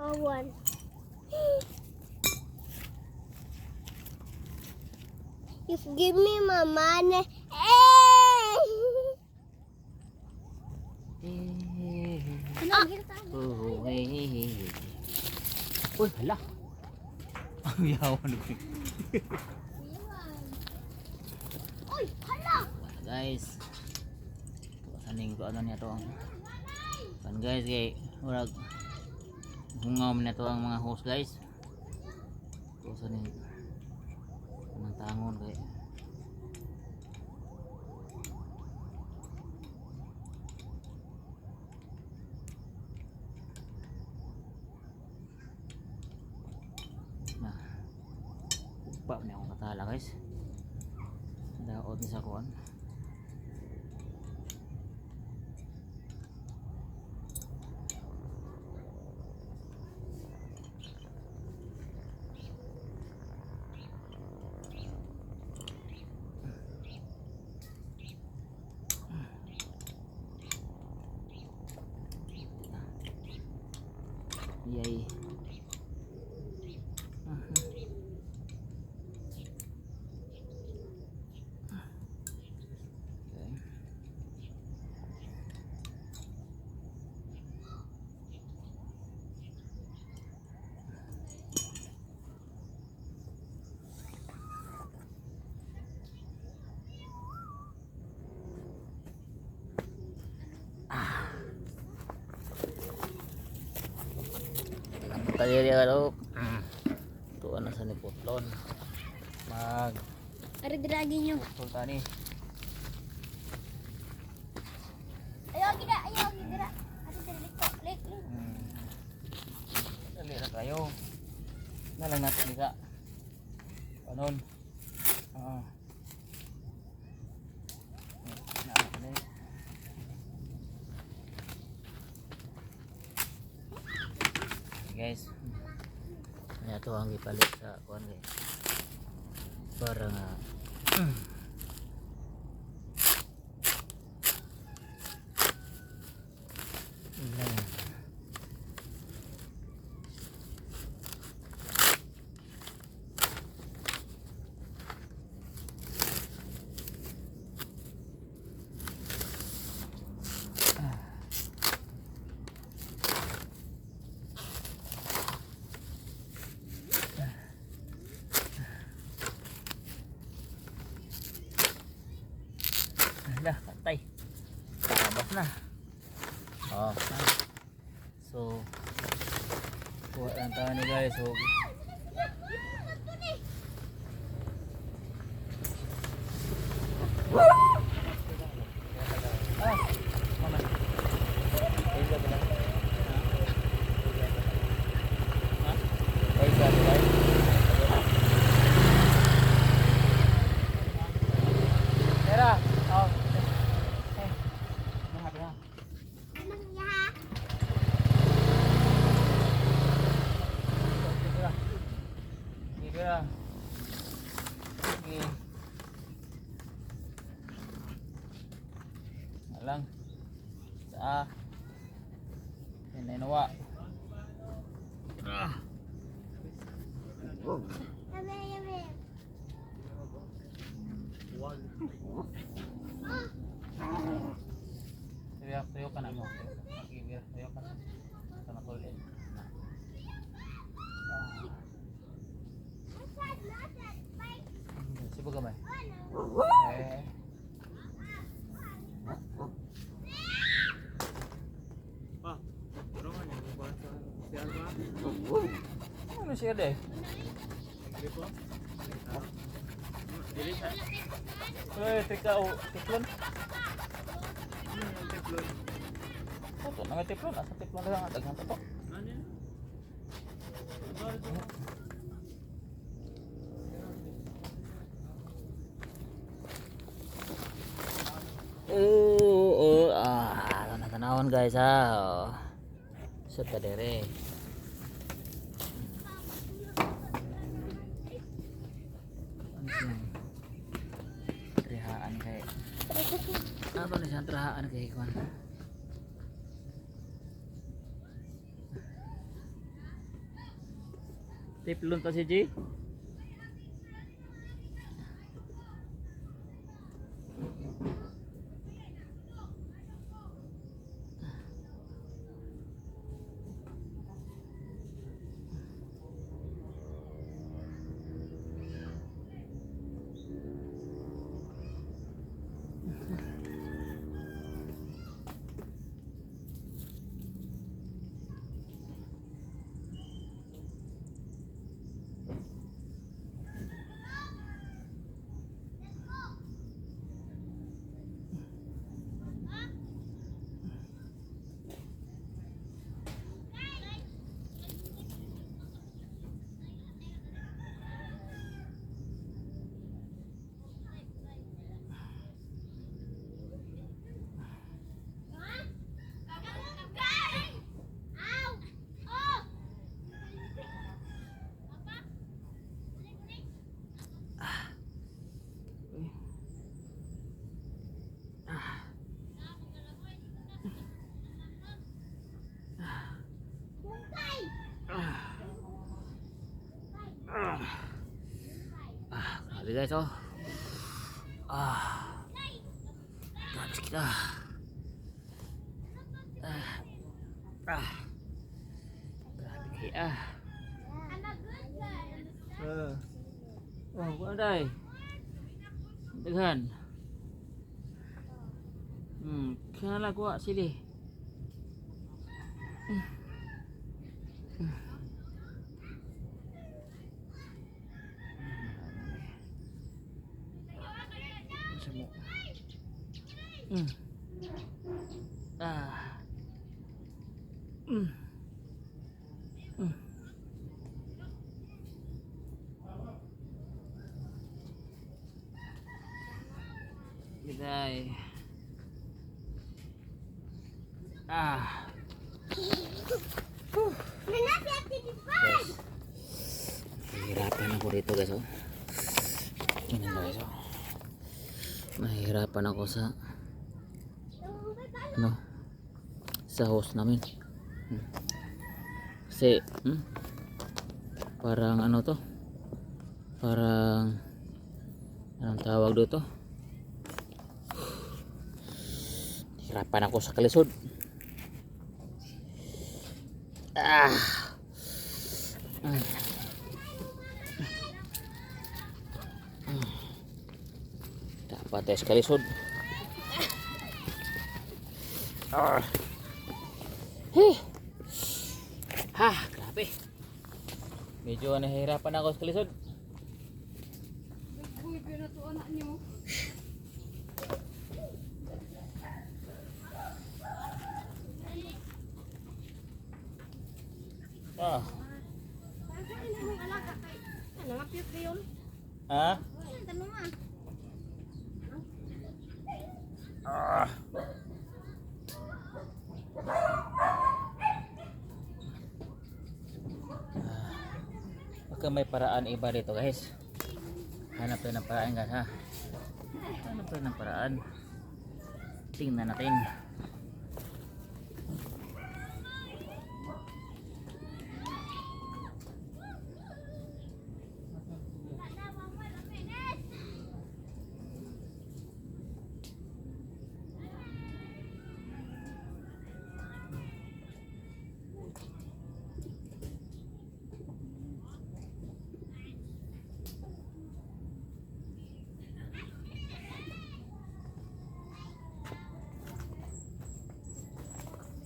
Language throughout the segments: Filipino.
One. You've give me my money. Uy, hala. Ang yawan ko. Uy, hala. Guys. Saning ko ano niya to. Kan guys, kay murag hungam na to ang mga host guys. So saning nang tangon kay pa na akong katala guys. Daot ni sa kuan. Yay. Tadi kalau tuan nasa ni putlon mag Ada lagi nyo. putlon tani Ayo kita, ayo kita. Ada terlikok, lek. dali na kayo na lang natin nika kanon guys, ya to ang ipalit sa kuan kay para nga dah patay tabas na so kuha lang tayo ni guys so lang sa nawa tuyo ka na mo tuyo ka na sa makulit sibo gamay ano siya deh? Tika tiplon. Tiplon. Ito, nang tiplon, asa tiplon lang daghan to. Tanawon guys ha. Sa kadere. Trihaan kay. Apa ni siyang trihaan kay kuan? Tiplon ta si G. Grabe guys oh. Grabe kita. Grabe kaya. Oh, bukan day. Daghan. Kaya lang kuha sili. Semua. G'day. Nahihirapan ako dito guys oh. Tingnan guys oh. Nahihirapan ako sa sa host namin. Kasi parang ano to? Parang anong tawag dito? Hirapan ako sa kalisod. Dapat tayo sa kalisod. Grabe. Medyo nahihirapan ako sa kalisod. Na to anak niyo. Baka may paraan iba dito guys. Hanap tayo ng paraan guys ha. Hanap tayo ng paraan. Tingnan natin.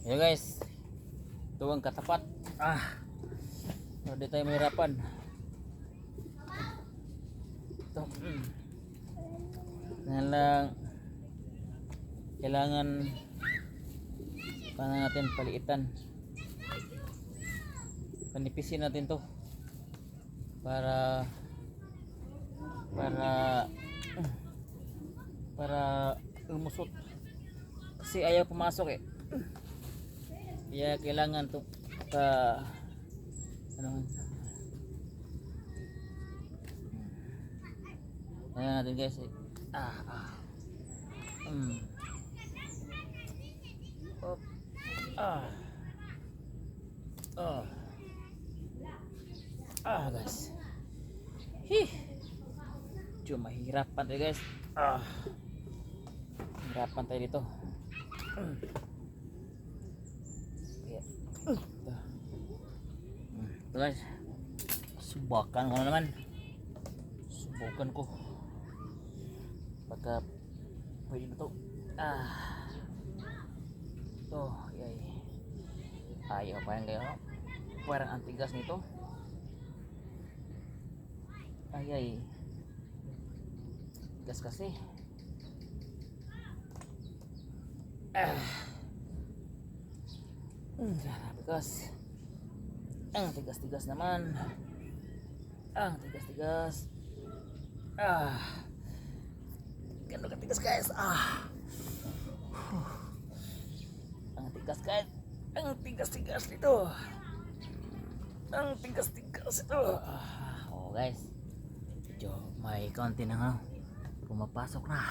Yo guys, ito ang katapat. Hindi tayo mahirapan. Ito. Kailangan paano natin paliitan. Panipisin natin to para umusot. Kasi ayaw pumasok eh. Kaya kailangan to ayan natin guys eh. Guys. Medyo mahirapan tayo guys. Mahirapan tayo dito. Ito guys. Subukan ko na naman. Subukan ko. Pagka pwede na to. Ito. Yay. Ayaw pa yan kayo. Parang antigas nito. Ay. Gas kasi. Tigas. Ang tigas-tigas naman. Ang tigas-tigas. Gano'n katigas guys. Ang tigas guys. Ang tigas-tigas nito. Ang tigas-tigas ito. Oh guys. Medyo may konti na pumapasok na.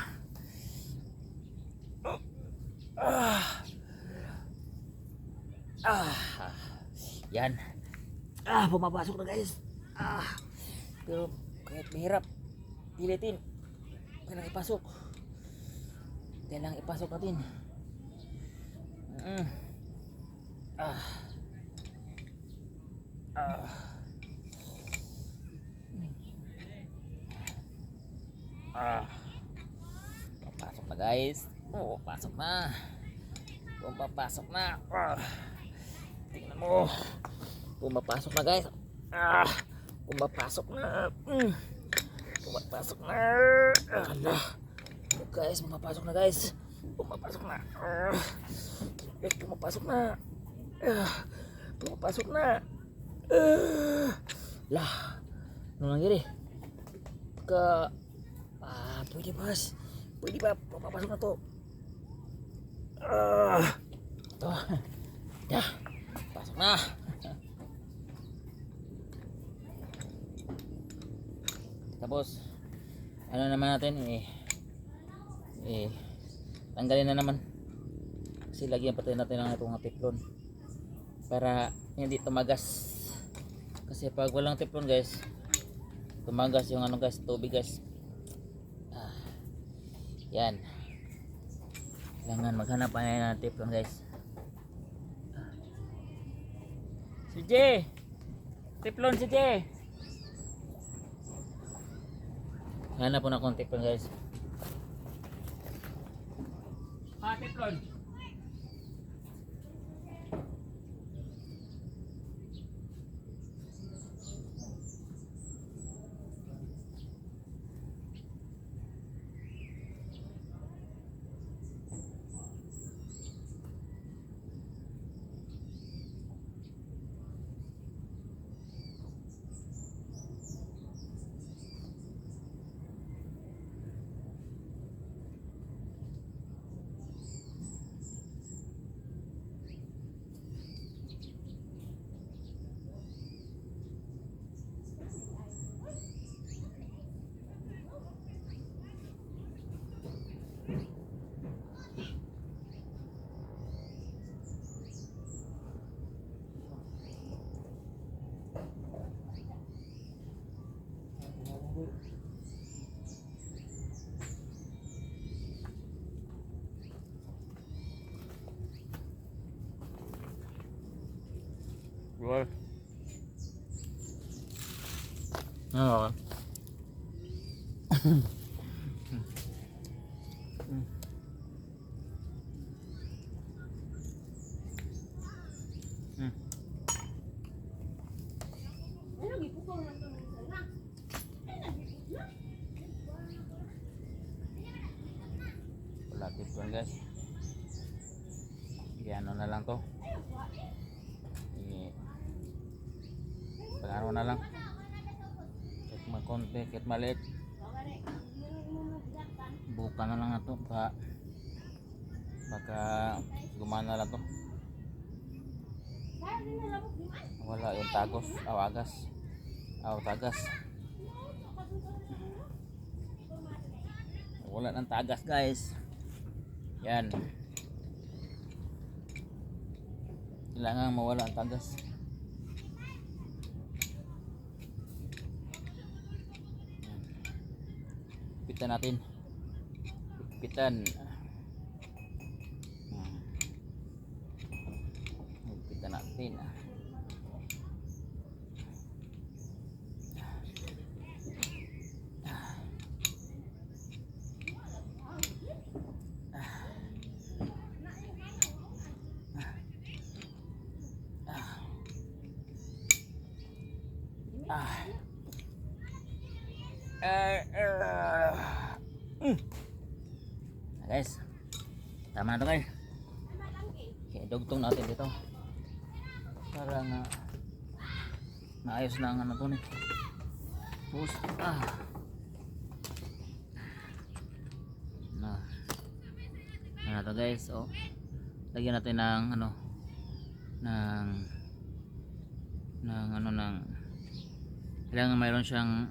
Yan. Pumapasok na guys. Pero kahit mahirap pilitin. Kailangan ipasok. Kailangan ipasok natin. Papasok na guys. Pasok na. Pumapasok na. Tingnan mo. Pumapasok na guys. Pumapasok na. Pumapasok na. Guys, pumapasok na guys. Pumapasok na. Pumapasok na. Pumapasok na. Lah. Ano nangyari? Pwede pas. Pwede ba? Pumapasok na to. Ito. Dah. Pasok na. Tapos ano naman natin tanggalin na naman kasi lagyan pati natin ng itong teflon para hindi tumagas kasi pag walang teflon guys tumagas yung guys tubig guys. Yan kailangan maghanap pa ng teflon guys. Si J teflon si J. Hanap po na akong teflon guys. Teflon. Rồi. Rồi. Lapit ko guys. Iano na lang to. Pagano na lang. Kahit makonti, kahit maliit. Buka na lang na to. Baka gumana lang to. Wala yung tagos. Tagas. Wala ng tagas guys. Yan. Kailangan mawala ang tagas. Higpitan natin. Higpitan. Higpitan natin. Guys, tama na to guys. Okay, dugtong natin dito para nga maayos na ang ano to ni. Push. Na to guys. Oh, lagyan natin ng ano, ng kailangan mayroon siyang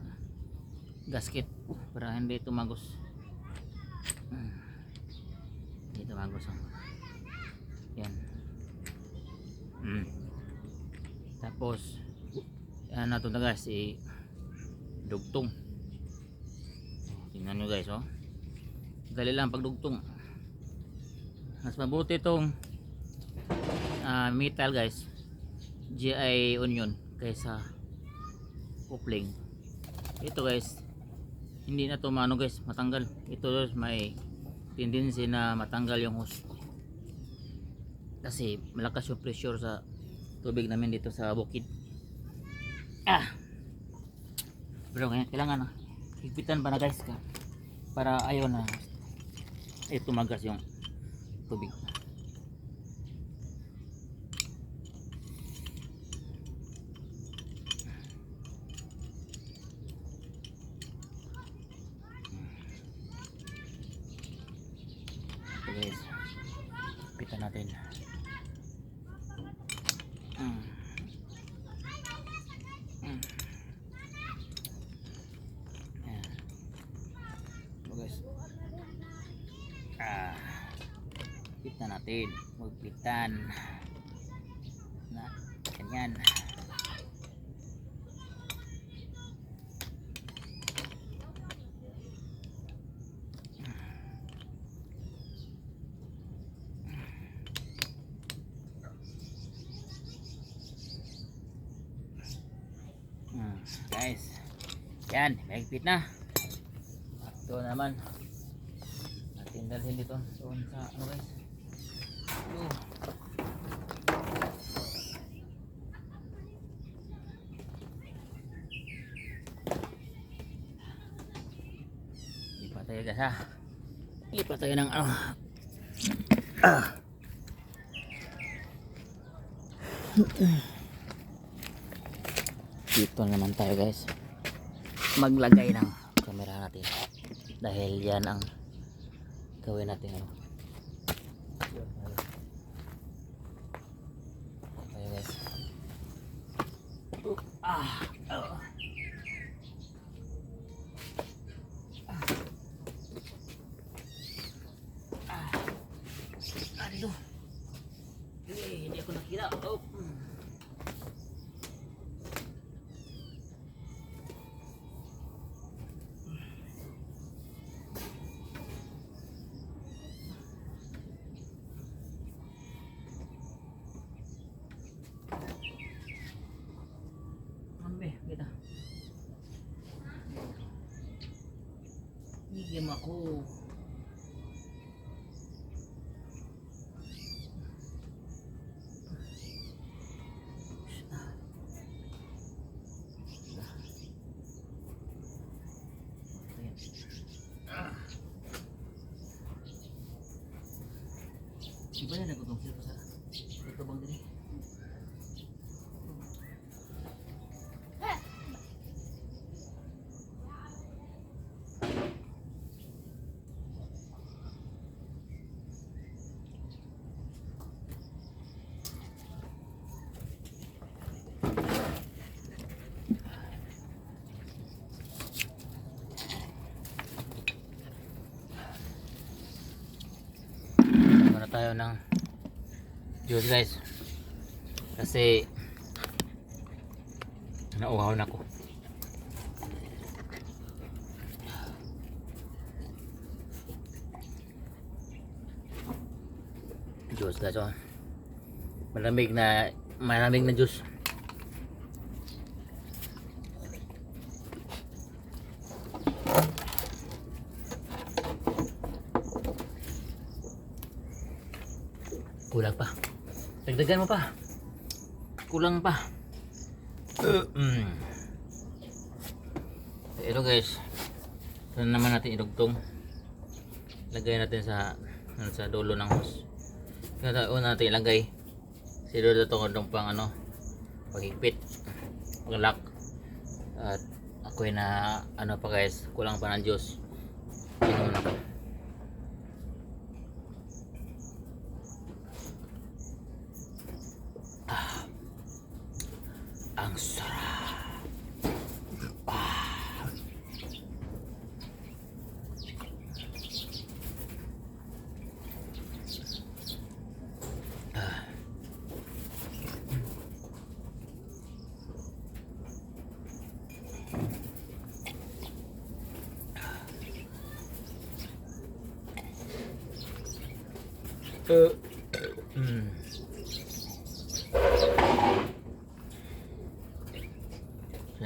gasket para hindi tumagos. Hindi tumagos. Yan. Tapos yan na ito na guys, dugtong. Tingnan nyo guys, oh. Dali lang pagdugtong. Mas mabuti itong metal guys, GI onion, kaysa kupling. Ito guys, hindi na to maano guys, matanggal. Ito guys, may tendency na matanggal yung hose kasi malakas yung pressure sa tubig namin dito sa bukid. Pero kailangan na higpitan pa na guys para ayaw na tumagas yung tubig. Guys, higpitan natin. Guys, higpitan natin, magpitan na ganyan. Guys, yan, mahigpit na. Ito naman natin dalhin dito doon sa ano guys. Lipat tayo guys ha. Lipat tayo ng ano. Dito naman tayo guys maglagay ng camera natin dahil yan ang gawin natin ano. Tayo guys. Dito. Hindi ako nakita. Kita. Higim ako. Iba na nagutong sila sa ito bang diri? Tayo ng juice guys kasi nauhaw na ako. Guys, oh. Malamig na juice. Kulang pa. Dagdagan mo pa. Kulang pa. Ito guys. Ito naman natin idugtong. Lagay natin sa dulo ng hose. Kaya una natin ilagay. Silo na itong pang paghigpit. Pag-lock. At ako'y na pa guys. Kulang pa ng juice. Inom na ako. Ang sarap. So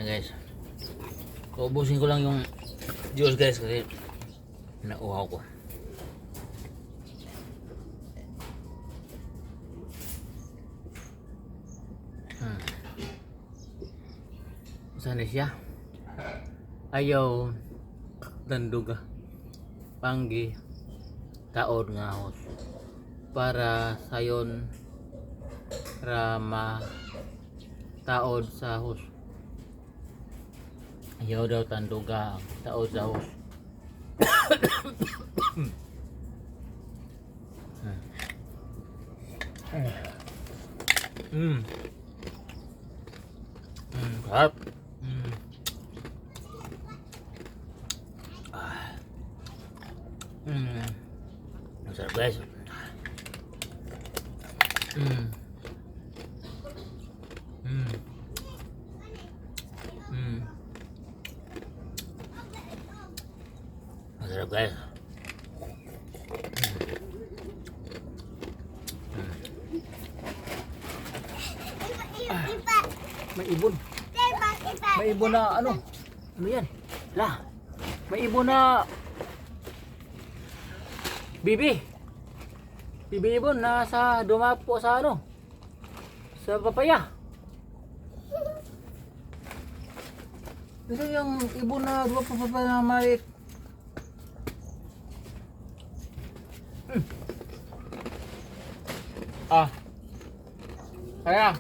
guys, ubusin ko lang yung juice guys kasi nauhaw ko. Saan na siya? Ayaw tanduga panggi taod nga hos para sayon rama taod sa hos. Ayaw daw tanduga taod sa hos. Sarap. Masarap guys. Masarap guys. May ibon. May ibon na ano? Ano yan? La. May ibon na bibi. Bibi ibon na sa dumapo sa sa papaya. Ito yung ibon na dumapo sa papaya na maliit. Kaya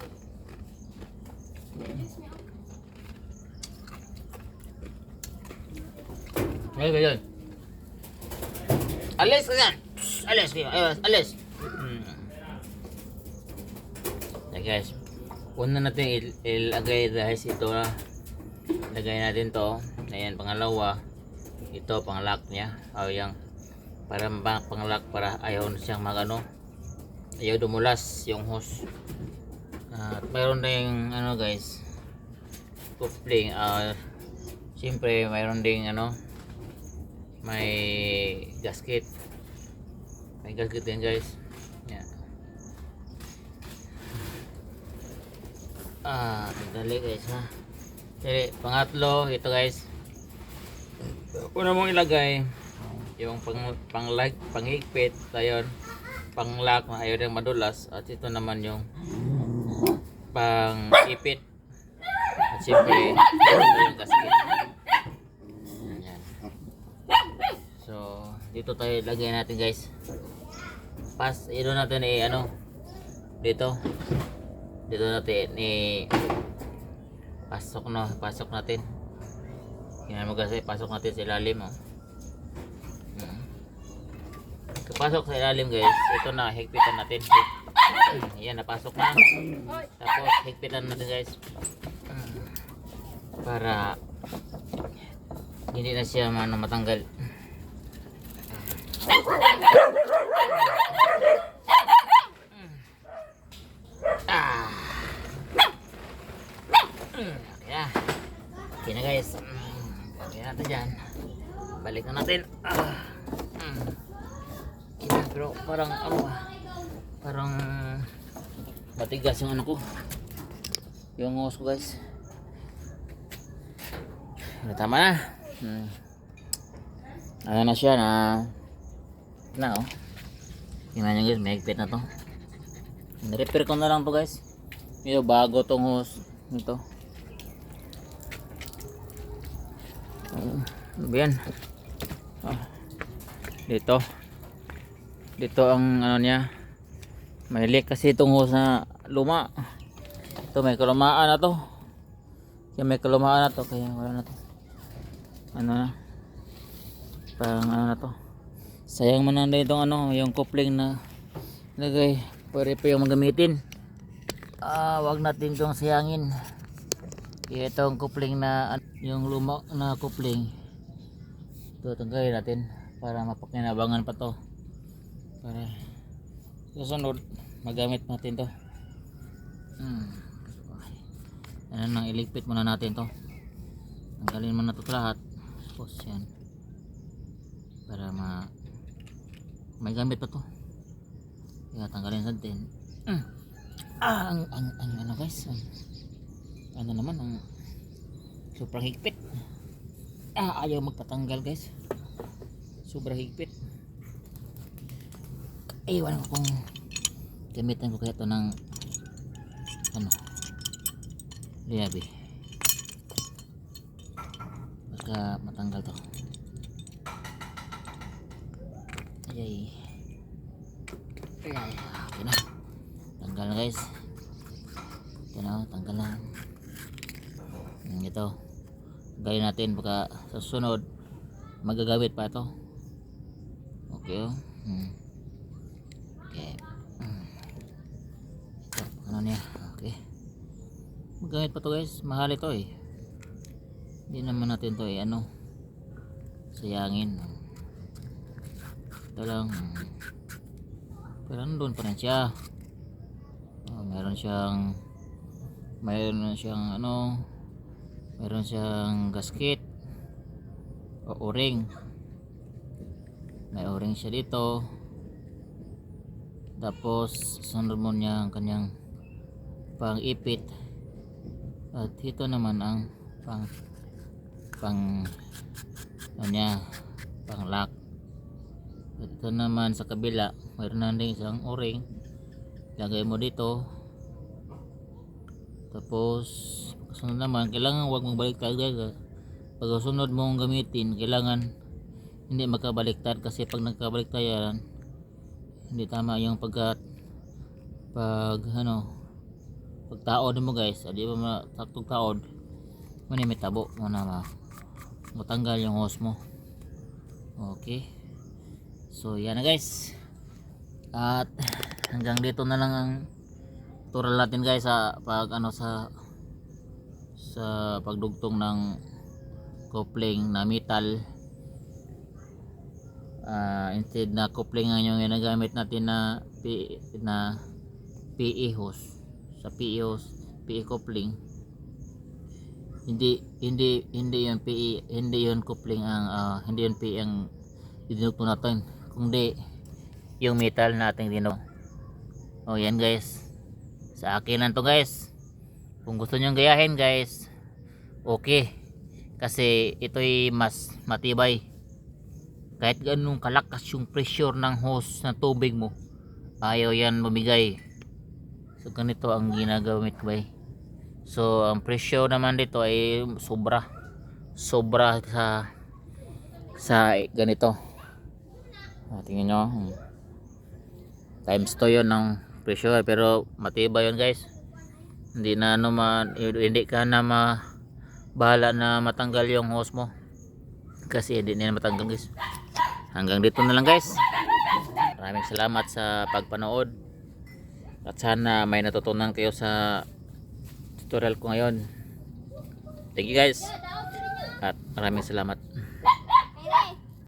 ngayon ganyan. Alis ka yan. Alis kayo. Alis. Yeah, guys. Una natin ilagay guys ito na. Ilagay natin to. Ayan pangalawa. Ito pang-lock niya. Yung para pang-lock para ayaw na siyang ayaw dumulas yung hose. At mayroon ding guys. Coupling. Siyempre mayroon ding may gasket. May gasket din guys. Yeah. Dali guys ha. Dali, pangatlo ito guys. Una mong ilagay yung panghigpit, tayon, pang-lock na ayaw din madulas, at ito naman yung pang-ipit. At siyempre ito yung gasket. So dito tayo lagay natin guys. Ito natin dito natin pasok natin. Yan mo kasi pasok natin sa ilalim Pasok sa ilalim guys. Ito na higpitan natin. Yan napasok na. Tapos higpitan natin guys. Para hindi na siya matanggal. Yeah. Okay na guys. Okay natin dyan. Balik na natin. Okay na, pero parang Parang matigas yung ano ko. Yung hose ko guys. Tama na. Ano na siya na oh. Tingnan nyo guys, may higpit na to. Repair ko na lang to guys. Ito bago tong hose nito. Ano ba yan? Dito ang ano niya. May leak kasi itong hose na luma. Ito may kalumaan na to. Kaya may kalumaan na to. Kaya wala na to. Ano na. Parang ano na to. Sayang man na itong ano. Yung coupling na lagay. Pwede pa yung magamitin. Wag natin itong sayangin. Kaya itong coupling na yung luma na coupling. Ito tanggalin natin. Para mapakinabangan pa to. Para susunod magamit natin to. Ano nang iligpit muna natin to. Tanggalin muna to lahat. Tapos yan. Para may gamit pa to. Kaya tanggalin natin. Ang ano guys. Ano naman ang sobrang higpit. Ayaw magpatanggal guys. Sobrang higpit. Iwan ko kung gamitan ko kaya ito ng ano liabi baka matanggal to. Ayay. Okay na, tanggal na guys. Ito na, tanggal na. Ito gawin natin baka sa susunod magagamit pa ito. Okay oh. Okay. Ito, ano niya? Okay. Magamit pa to guys. Mahal ito eh. Hindi naman natin to eh ano sayangin. Ito lang. Pero nandun pa rin siya. Meron siyang ano, meron siyang gasket o o-ring. May o-ring siya dito. Tapos sunod mo niya ang kanyang pang ipit. At ito naman ang pang ano niya, pang lock. At ito naman sa kabila, mayroon na din isang o-ring. Lagay mo dito. Tapos sunod naman, kailangan huwag mong baliktad guys. Pag sunod mong gamitin, kailangan hindi magkabaliktad kasi pag nagkabaliktad yan, hindi tama yung pag taod mo guys. Di ba mataktog taod may tabo mo na matanggal yung hose mo. Okay, so yan na guys. At hanggang dito na lang ang tutorial natin guys sa pagdugtong ng coupling na metal. Instead na coupling ang yung ginagamit natin na PE hose. Sa PE hose, PE coupling. Hindi yun PE, hindi yun coupling ang hindi yun PE ang dinugtong natin, kundi yung metal nating dinugtong. Yan guys. Sa akin lang to guys. Kung gusto nyo gayahin guys, okay. Kasi ito'y mas matibay. Kahit ganun kalakas yung pressure ng hose ng tubig mo, ayaw yan bumigay. So ganito ang ginagamit ko eh. So ang pressure naman dito ay sobra sa ganito. Tingnan nyo, times 2 yun ng pressure, pero matibay yun guys. Hindi ka na bahala na matanggal yung hose mo kasi hindi na matanggal guys. Hanggang dito na lang guys. Maraming salamat sa pagpanood at sana may natutunan kayo sa tutorial ko ngayon. Thank you guys at maraming salamat.